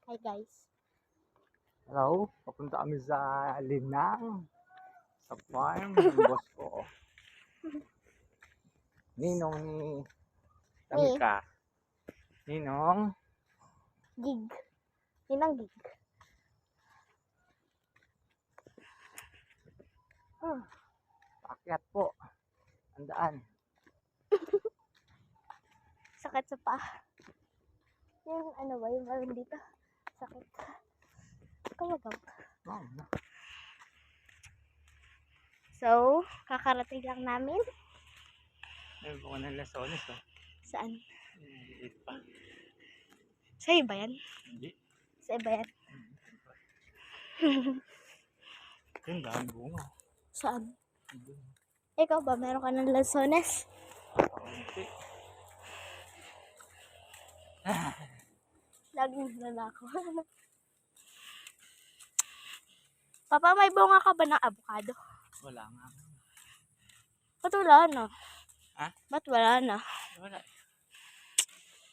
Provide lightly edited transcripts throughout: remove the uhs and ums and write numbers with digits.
Hi guys. Hello, papunta kami sa Linang, sa farm ng boss ko. Ninong ni Ni Tamika. Ninong, Gig. Yun ang gig. paakyat po. Ang daan. Sakit sa paa. Yung ano ba, yung meron dito. Sakit. Kaya daw. Oh, So, kakarating lang namin. ayun po ko ng Lasones. Oh. Saan? Maliit pa. Sa'yo ba yan? Hindi. Sa'yo ba yan? Yung daan bunga. Saan? Ikaw ba, meron ka ng Lasones? Kaunti. Laging nanako. Papa, may bunga ka ba ng avocado? Wala nga. Ba't wala na? Ha? Ba't wala na? Wala.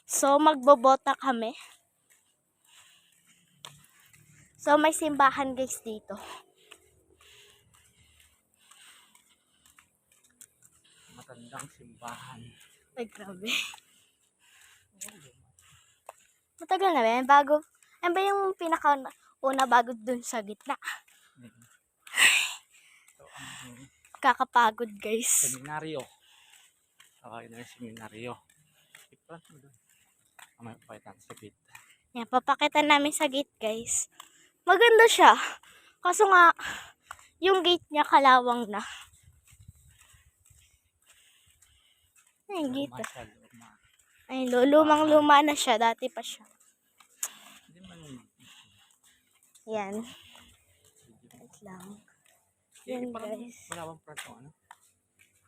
So, magbobota kami. So, may simbahan guys dito. Matandang simbahan. Ay, grabe. Matagal na ba yan? Bago. Ano ba yung pinaka-una bago dun sa gitna? So, ang Kakapagod guys. seminaryo. Okay na yung seminaryo. I-front mo doon. May pakitan sa gate. Yan, papakita namin sa gate guys. Maganda siya. Kaso nga, yung gate niya kalawang na. Ay, gate. Ay, lumang-luma na siya. Dati pa siya. Hindi man Yan. Wait lang. Yan guys. wala bang front mo, ano?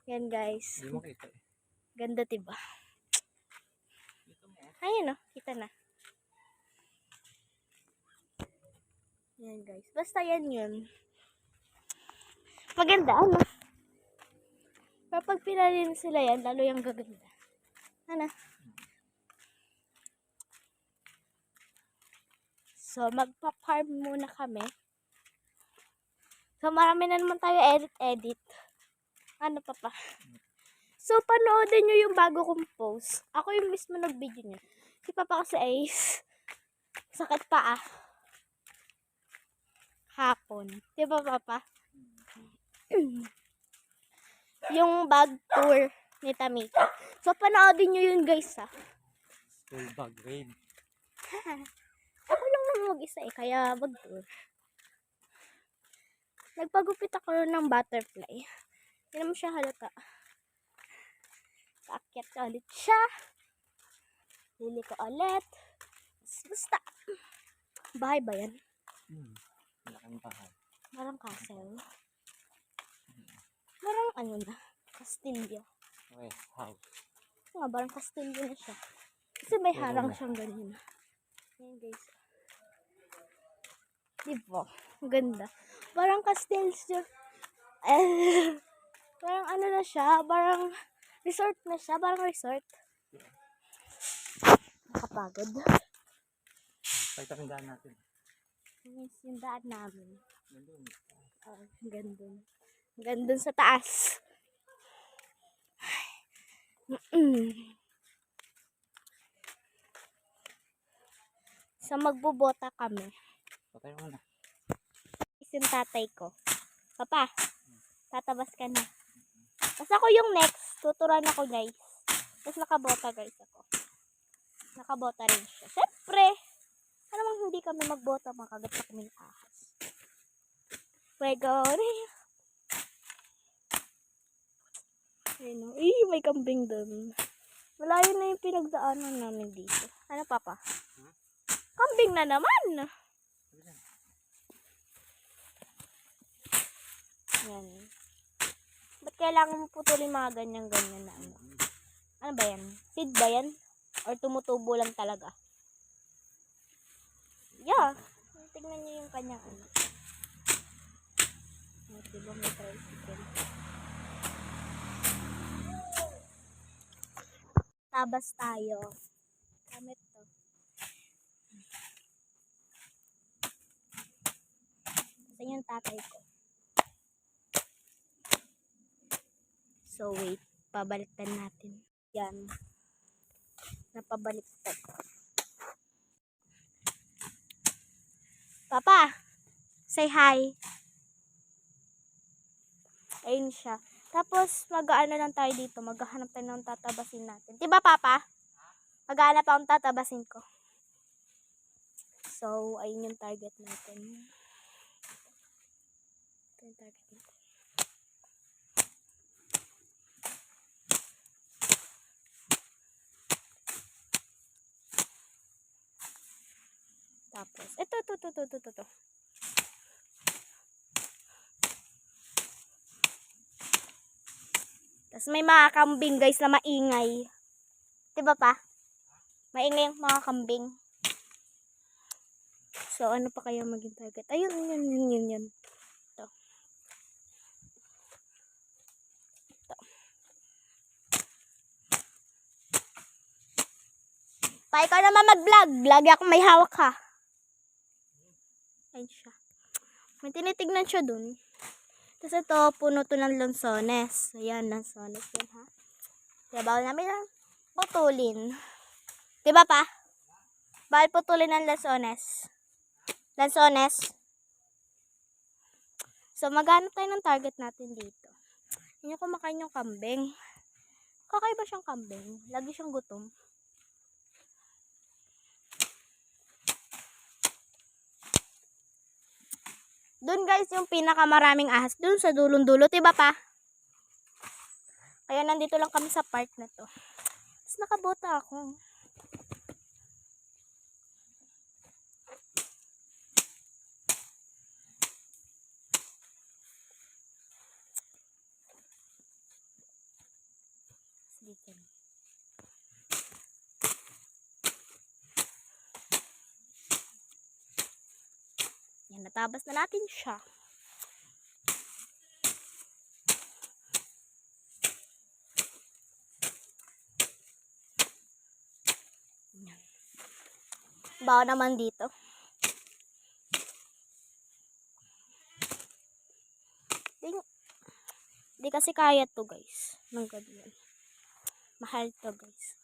Yan guys. Hindi mo kita eh. Ganda diba? Dito mo. Ayun o, kita na. Yan guys. Basta yan yun. Maganda ano? Kapag pinalin sila yan, lalo yung gaganda. Ano? So, magpa-farm muna kami. So, marami na naman tayo edit-edit. Ano pa pa? So, panoodin nyo yung bago kong post. Ako yung mismo nag-video nyo. Si Papa kasi ay sakit pa hapon. Di ba, Papa? Yung bag tour ni Tamika. So, panoodin nyo yun, guys, School bag raid. Ako lang naman mag-isa kaya bag tour. Nagpagupit ako ng butterfly. Hindi naman siya halata. Paakyat ka ulit siya. Lili ko ulit. Basta. Bahay ba yan? Malaking bahay. Parang castle. Parang ano na. Kastilyo. Rest house. Nga, parang kastilyo na siya. Kasi may harang siyang ganyan. Ayan guys. Diba? Ang ganda. Parang kastilyo. Parang ano na siya. Parang resort na siya. Parang resort. Nakapagod. Pakita yung daan natin. Yung daan namin. Nandun. Gandun. Gandun sa taas. So, magbubota kami. Patay mo na. Yung tatay ko. Papa, tatabas ka na. Tapos ako yung next. Tuturan ako guys. Tapos nakabota guys ako. Nakabota rin siya. Siyempre, ano mang hindi kami magbota, makagat sa kaming ahas. Pwede. Ayun o. May kambing doon. Malayo na yung pinagdaanan namin dito. Ano, Papa? Kambing na naman. Yan. Ba't kailangan mo putulin mga ganyan-ganyan na ano? Ano ba yan? Seed ba yan? Or tumutubo lang talaga? Yeah. Tingnan nyo yung kanyang ano. Diba may tricycle? Tabas tayo. Gamit to. tatay ko. So, wait. Pabaliktad natin. Yan. Napabaliktad. Papa, say hi. Ayun siya. Tapos, mag-ano lang tayo dito. Maghahanap tayo ng tatabasin natin. Diba, Papa? Maghahanap akong tatabasin ko. So, ayun yung target natin. Ito yung target natin. Tapos, ito. Tapos may mga kambing guys na maingay. Diba pa? Maingay yung mga kambing. So, ano pa kaya maging target? Ayun, yun. Ito. Pa, ikaw naman mag-vlog. Lagi ako may hawak ha. Ayun siya. May tinitignan siya dun. Tapos ito, puno to ng lansones. Ayan, lansones yan ha. Kaya bawal namin lang putulin. Diba pa? Bawal putulin ng lansones. So, maghanap tayo ng target natin dito. Hindi kumakain yung kambing. Kakaiba siyang kambing. Lagi siyang gutom. Doon guys, yung pinakamaraming ahas. Doon sa dulong-dulo. Diba pa? Kaya nandito lang kami sa park na to. Tapos nakabota ako. Dito. Yan, natabas na natin siya. Yan. Bawa naman dito. Di kasi kaya to guys. Nang ganyan. Mahal to guys.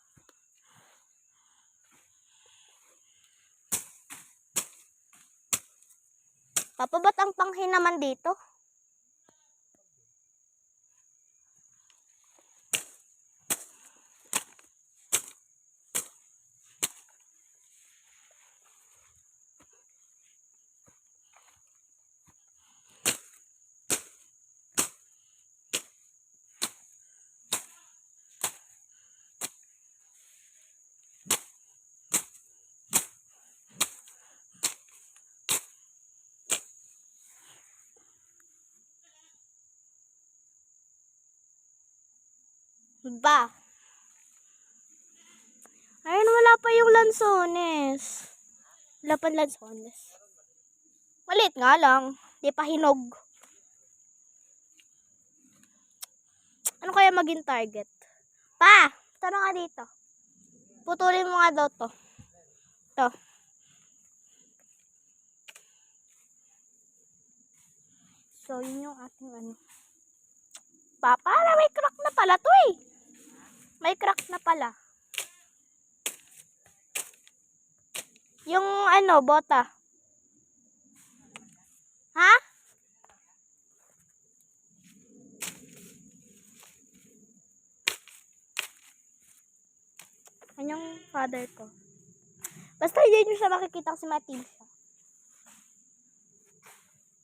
Papa, ba't ang panghin naman dito? Ba? Ayun, wala pa yung lansones. Wala pa lansones. Maliit nga lang. Di pa hinog. Ano kaya maging target? Pa! Tara nga dito. Putulin mo nga daw to. To. So, yun yung ating ano. Pa, para may crack na pala to eh. May crack na pala. Yung ano, bota. Ha? Anyong father ko? Basta hindi nyo siya makikita kasi matim siya.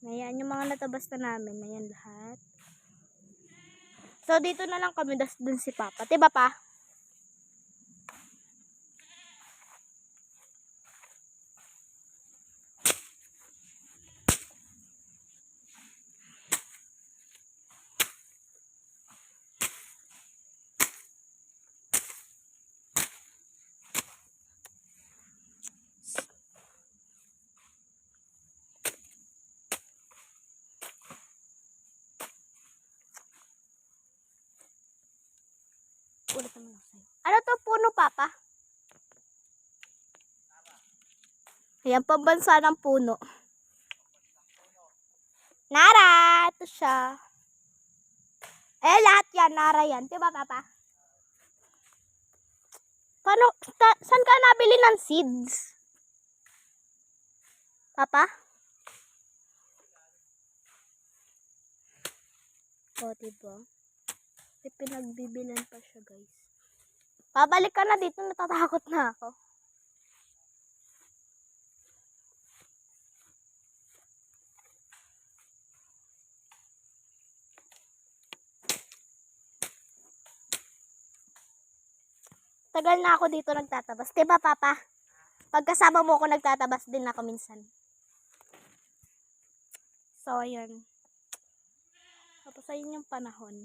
Ayan, yung mga natabas na namin. Ayan lahat. So, dito na lang kami. Das dun si Papa. Diba pa? Ulit naman ako sa'yo. Ano to puno, Papa? Ayan, pambansa ng puno. siya. Eh, lahat yan, nara yan. Diba, Papa? Paano, saan ka nabili ng seeds? Papa? O, diba? May pinagbibilan pa siya, guys. Pabalik ka na dito, natatakot na ako. Tagal na ako dito nagtatabas. Diba, Papa? Pagkasama mo ako, nagtatabas din ako minsan. So, ayun. Tapos, ayun yung panahon.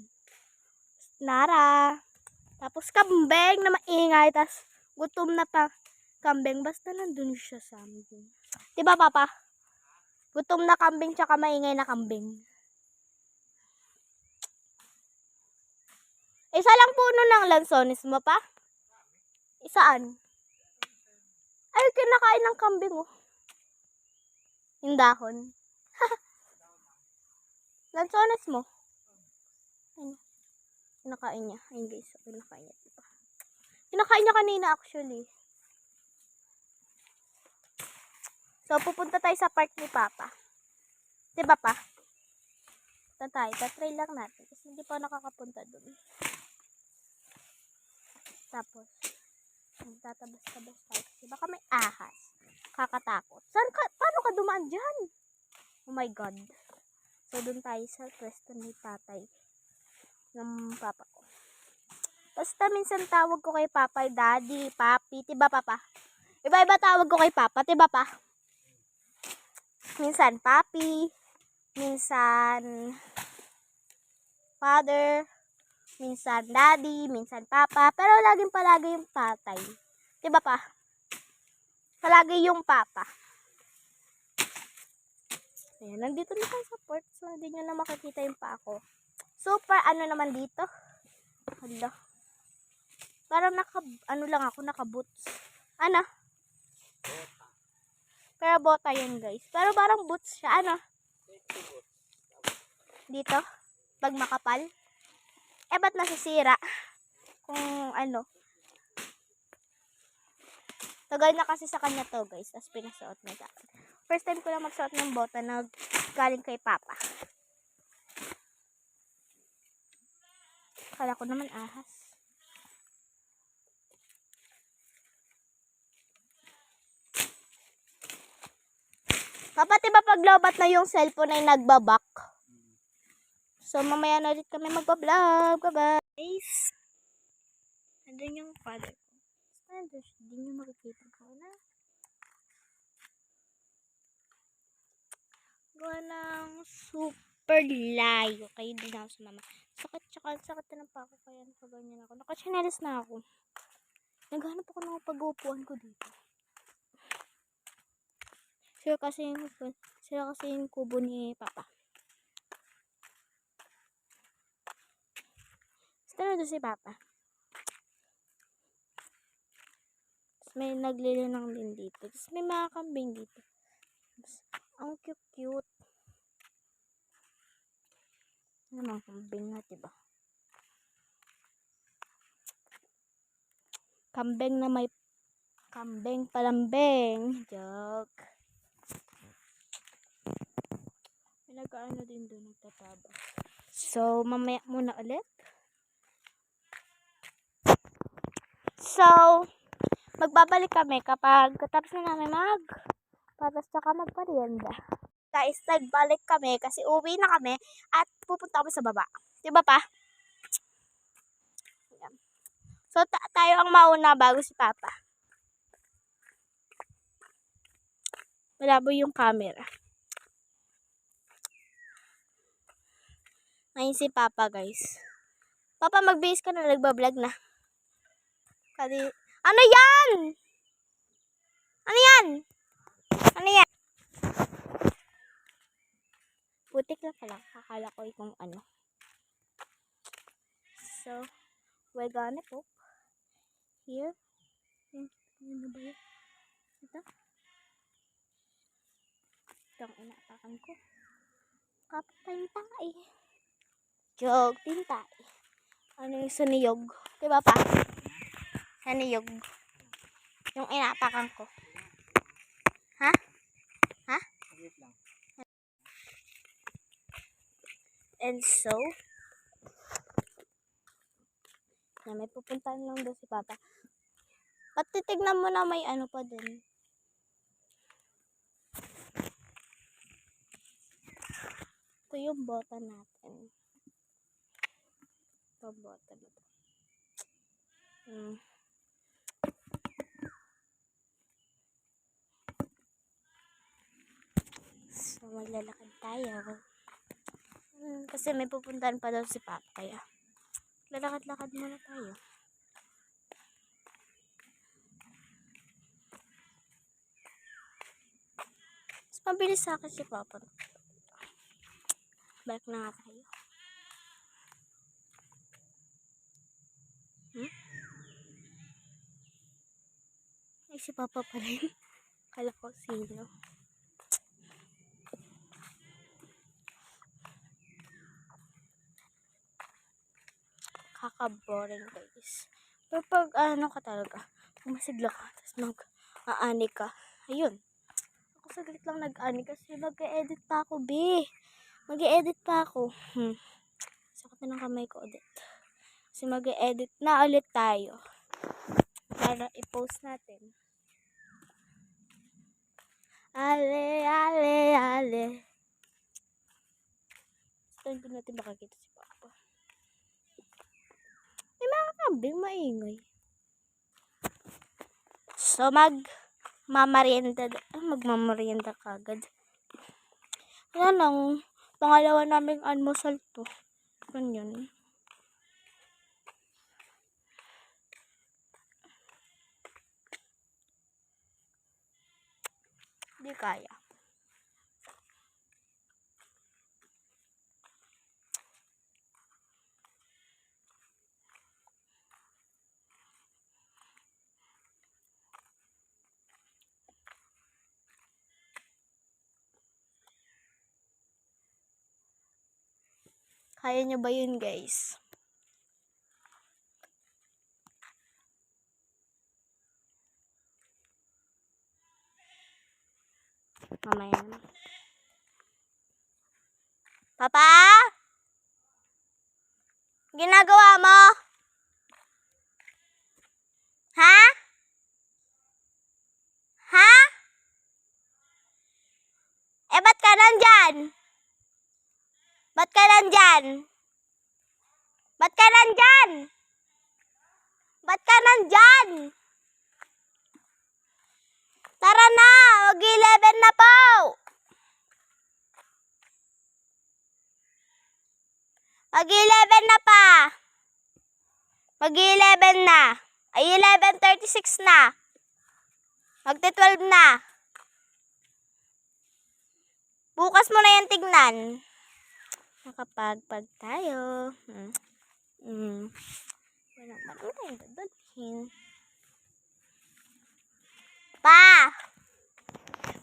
Nara. Tapos, kambeng na maingay. Tapos, gutom na pa. Kambeng, basta nandun siya sa amin. Diba, Papa? Gutom na kambing, tsaka maingay na kambing. Isa lang puno ng lansones mo, pa? Isaan? Ay, kinakain ng kambing, oh. Yung dahon. Lansones mo. Ayun. Kinakain niya. Ayun, guys. Kinakain niya. Diba? Kinakain niya kanina, actually. So, pupunta tayo sa park ni Papa. Diba, Pa? Punta tayo. Tatry lang natin. Kasi hindi pa nakakapunta dun. Tapos, magtatabas-tabas tayo. Kasi baka may ahas. Kakatakot. Paano ka dumaan dyan? Oh my God. So, dun tayo sa pwesto ni tatay. Ng papa ko. Basta minsan tawag ko kay Papa, Daddy, Papi. Diba, Papa? Iba-iba tawag ko kay Papa. Diba, Pa? Minsan Papi. Minsan Father. Minsan Daddy. Minsan Papa. Pero laging palagi yung tatay. Diba, Pa? Palagi yung Papa. Ayan, nandito na tayo sa port. So, hindi nyo na makikita yung pa ako. Super, ano naman dito? Hala. Parang lang ako, naka-boots. Ano? Pero bota yun, guys. Pero parang boots siya. Ano? Dito? Pag makapal? Eh, ba't nasisira? Kung ano. Tagal na kasi sa kanya to, guys. Tapos pinasuot na sa akin. First time ko lang magsuot ng bota na galing kay Papa. Kala ko naman ahas. Papa, diba pag lobat na yung cellphone ay nagbabak? So, mamaya na ulit kami magbablog. Bye-bye. Guys, nandun yung father ko. Nandun siya. Hindi nyo makikita ko na. Gawa ng super layo. Kaya hindi na ako sumama. Sakit na pa ako. Kaya nakaganyan ako. Nakachinelas na ako. Naghanap ako ng pag-uupuan ko dito. Sila kasi yung kubo ni Papa. Basta na doon si Papa. Tapos may naglilinang din dito. Tapos may mga kambing dito. Tapos, ang cute-cute. Ano mga kambing na, diba? Kambing na may kambing palambing. Joke. May nag-ano din doon, nagtataba. So, mamaya muna ulit. So, magbabalik kami kapag tapos na namin patas tsaka magparienda. Guys, nagbalik kami kasi uwi na kami at pupunta kami sa baba. Diba, Pa? Ayan. So, tayo ang mauna bago si Papa. Malabo yung camera. Ngayon si Papa, guys. Papa, mag-base ka na, nagbablog na. Ano yan? Ano yan? Ano yan? Putik na pala. Akala ko kung ano. So, we're gonna poop here. Ano ba yun? Ito. Itong inaapakan ko. Kapatay tayo. Jog din tayo. Ano yung suniyog? Diba pa? Suniyog. Yung inapakan ko. Ha? Ha? Wait lang. And so, na may pupuntahan lang doon si Papa. At titignan mo na may ano pa din. Ito yung bota natin. Ito bota na to. So, maglalakad tayo. Kasi may pupuntahan pa daw si Papa. Kaya, lalakad-lakad muna tayo. Mas mabilis sa akin si Papa. Balik na nga tayo. Ay, si Papa pa rin. Kala ko sino. Kaka-boring guys. Pero pag ano ka talaga, pag masigla ka, tapos mag-aani ka, ayun. Ako saglit lang nag-aani kasi mag-e-edit pa ako, be. Mag-e-edit pa ako. Sakit na ng kamay ko ulit. Kasi mag-e-edit na ulit tayo. Para i-post natin. Ale, ale, ale. So, hindi natin makakita si Papa. May mga kambing maingay. So, magmamarienda kagad. Yan lang. Pangalawa naming almusal to. Ganyan. Hindi kaya. Kaya nyo ba yun, guys? Mamaya naman. Papa? Ginagawa mo? Ha? Ha? Ba't ka nandyan? Ba't ka nandyan? Ba't ka nandyan? Ba't ka nandyan? Tara na! Mag-11 na po! Mag-11 na pa! Mag-11 na! Ay, 11:36 na! Magte-12 na! Bukas mo na yan tignan. Nakapagpag tayo. Walang marami tayong dadalhin. Pa!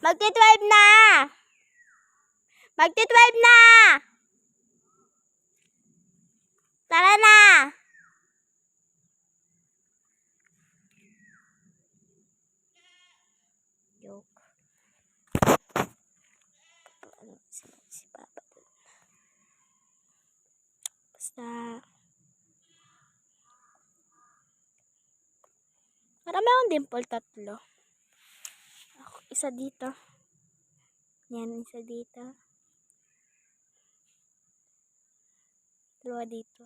Magti-12 na! Magti-12 na! Tara na! Joke. Ano si Papa dun? Basta marami akong dimple, 3. Ako, isa dito. Yan, isa dito. 2 dito.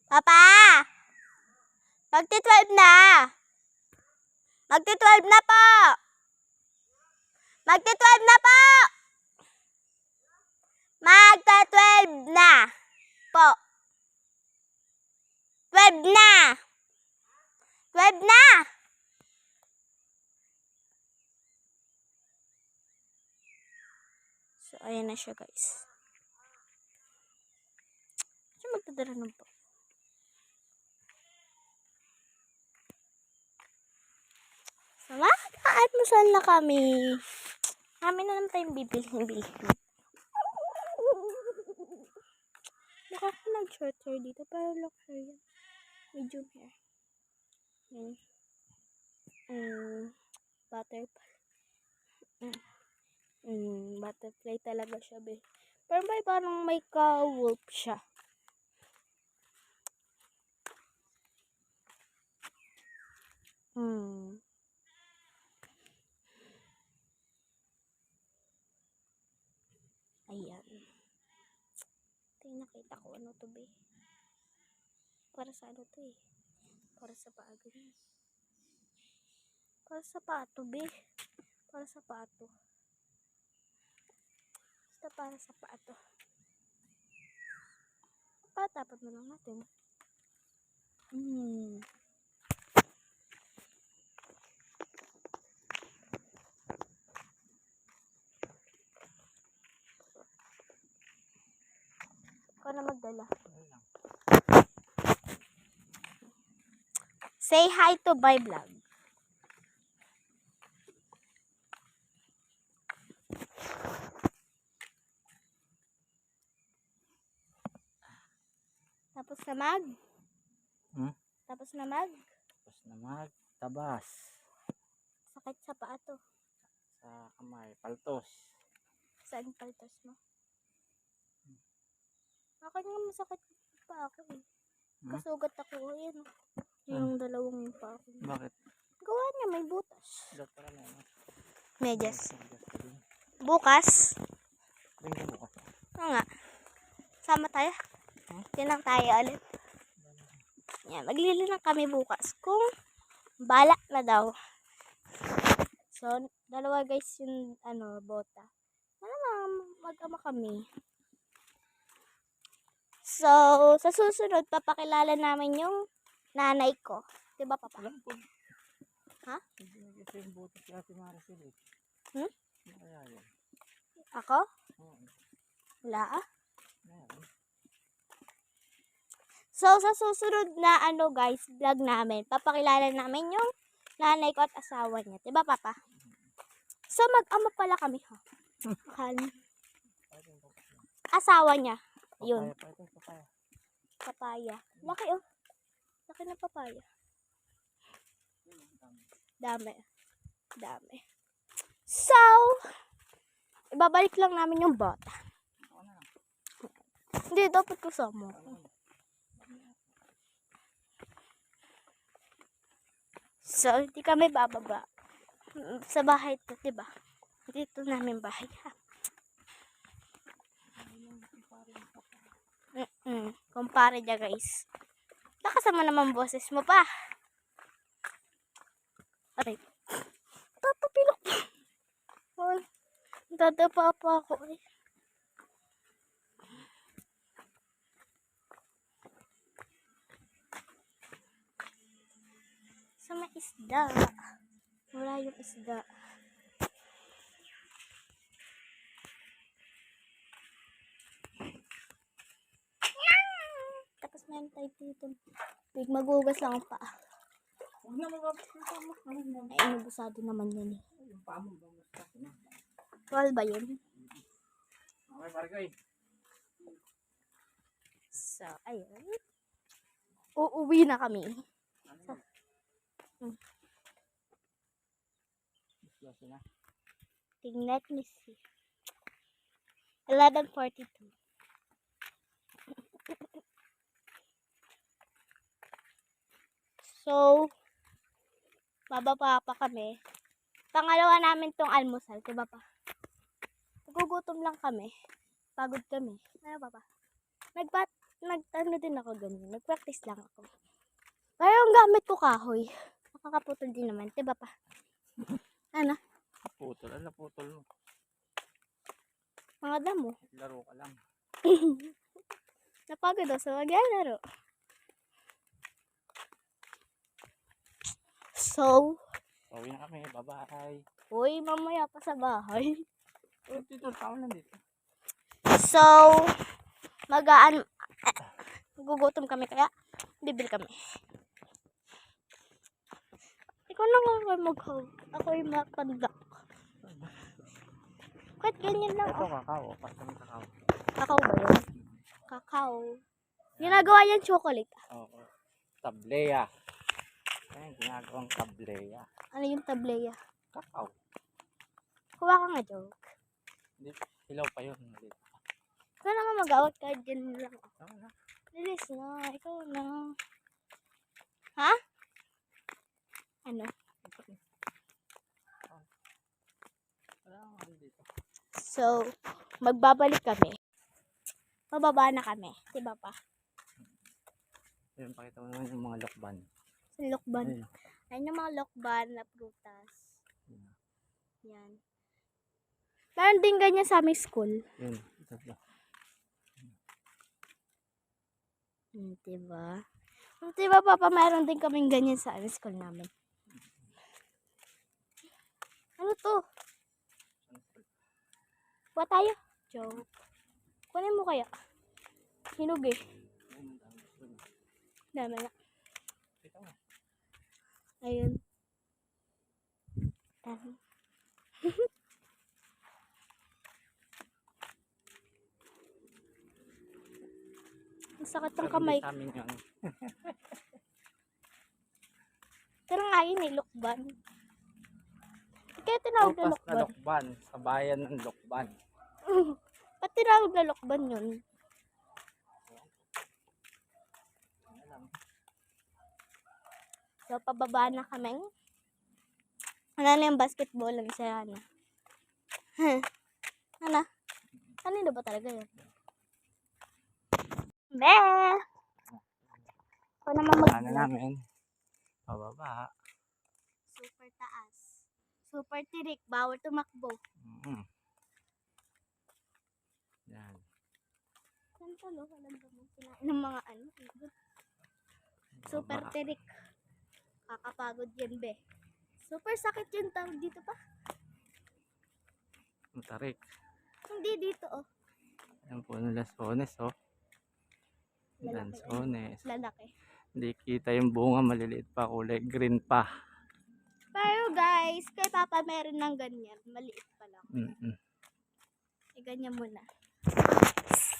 Papa! Magti-12 na! Magti-12 na po! Magti-12 na po! Magta-12 na po! 12 na! 12 na! So, ayan na siya, guys. Siya magdadala nun po. So, makakakaan mo Mag-almusal na kami. Kami na naman tayong bibili. Baka ako nag-short hair dito, pero look hair yan. Medium hair. Butterfly. Butterfly talaga siya, be. Pero parang may ka-wolf siya. Ayan. Ito yung nakita ko. Ano to, be? Para sa ano to, eh? Para sa paa, ganyan. Para sa pato, be. Para sa pato. Basta para sa pato. Patapat na lang natin. Ikaw na magdala. Say hi to Bye Vlog. Tapos na mag. Tapos na mag. Tapos na magtabas. Sakit sa paa to. Sa kamay. Paltos. Saan paltos mo? Akin nga masakit pa ako eh. Kasugat ako. Ayan. Yung dalawang pa ako. Bakit? Gawa niya may butas. Dapat pala na ano? Medyas. Bukas. Tingnan mo bukas. Oo nga. Sama tayo. Tinang tayo ulit. Yan. Maglilinang kami bukas. Kung bala na daw. So, dalawa guys yung bota. Mag-ama kami. So, sa susunod, papakilala namin yung nanay ko. Diba, Papa? Alam po. Ha? Hindi nag-isa yung butas si Ate Maricel eh. Ano kaya yun? Ako? Oo. Wala ah. Meron. So, sa susunod na guys, vlog namin, papakilala namin yung nanay ko at asawa niya. Diba, Papa? So, mag-ama pala kami, ha? Asawa niya. Yun. Papaya. Papaya. Laki, oh. Laki ng papaya. Dami. So, ibabalik lang namin yung bota. Hindi, dapat kasama. So, hindi kami bababa. Sa bahay to, diba? Dito namin bahay, ha? Kumpare niya, guys. Lakasan mo naman boses mo pa. Aray. Tatapilok. Ay, dadapa pa ako eh. Sa may isda. Wala yung isda. Tapos meron tayo dito. Big magugas lang ang paa. Huwag na magpapakita mo. Ay, inubusado naman yan eh. Yung paa mo ba? Wal ba yun? Okay, Bargay. So, ayun. Uuwi na kami. Tingnan me see. 11:42. So, bababa pa kami. Pangalawa namin tong almusal, diba pa? Nagugutom lang kami. Pagod kami. Ano ba pa? Nagtano din ako ganyan. Nag-practice lang ako. Pero yung gamit ko kahoy. Nakakaputol din naman, diba pa? Ano? Putol. Ano putol mo? Mga damo. Laro ka lang. Napagod daw sa maglalaro. So, Pauwi na kami. Bye-bye. uy, mamaya pa sa bahay. Dito, tao lang dito. So, gugutom kami kaya bibili kami. Ikaw na nga kayo mag-hug. Ako yung matanda. Kahit ganyan lang. Ito, kakao. Pasang kakao. Kakao ba yun? Kakao. Ginagawa yan chocolate. Oo. Tableya. Ayan, ginagawang tableya. Ano yung tableya? Kakao. Kuha ka nga, joke. Hindi, hilaw pa yun. Maliit. Ikaw naman mag-awat kahit ganyan lang. Tama na. Bilis na. Ikaw na. Ha? Ano? Wala akong dito. So, magbabalik kami. Pababa na kami. Diba pa? Ayun, pakita mo naman yung mga lokban. Sa lokban. Ayun. Ayun yung mga lokban na prutas. Ayun. Yan. Meron din ganyan sa aming school. Yun. Ito. Diba? Diba, Papa, meron din kaming ganyan sa aming school namin. Ano to? Kuha tayo. Joke. Kunin mo kaya? Hinog eh. Dami na. Ito nga. Ayun. Dami. Ang sakit ng kamay. Sa amin yun. Pero nga yun eh, lukban. Kaya tinawag na Tupas na lukban. lokban. Sa bayan ng lokban. Ba't tinawag na lukban yun? So, pababa na kami. Ano na yung basketball ang siya na? Ano? Kanino ba talaga yun? Be! Ako naman Ano namin? Pababa. Super taas. Super tirik. Bawal tumakbo. Mm. Yan. Saan talo? Walang damo. Kinain ng mga ano. Super Baba. tirik. Kakapagod yan, be. Super sakit yung tawag dito pa. Ang tarik. Hindi dito, oh. Ayan po ng lansones, oh. Lalaki. Lansones. Lalaki. Hindi kita yung bunga, maliliit pa, kulay green pa. Pero guys, kay Papa meron ng ganyan. Maliit pa lang. Mm-mm. E, ganyan muna.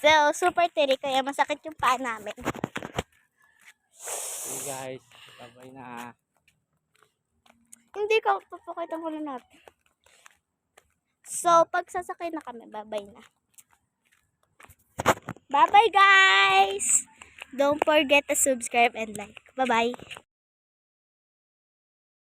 So, super tirik. Kaya masakit yung paa namin. Okay guys, sabay na. Hindi ka, papakita muna natin. So, pag sasakay na kami, bye-bye na. Bye-bye guys! Don't forget to subscribe and like. Bye-bye!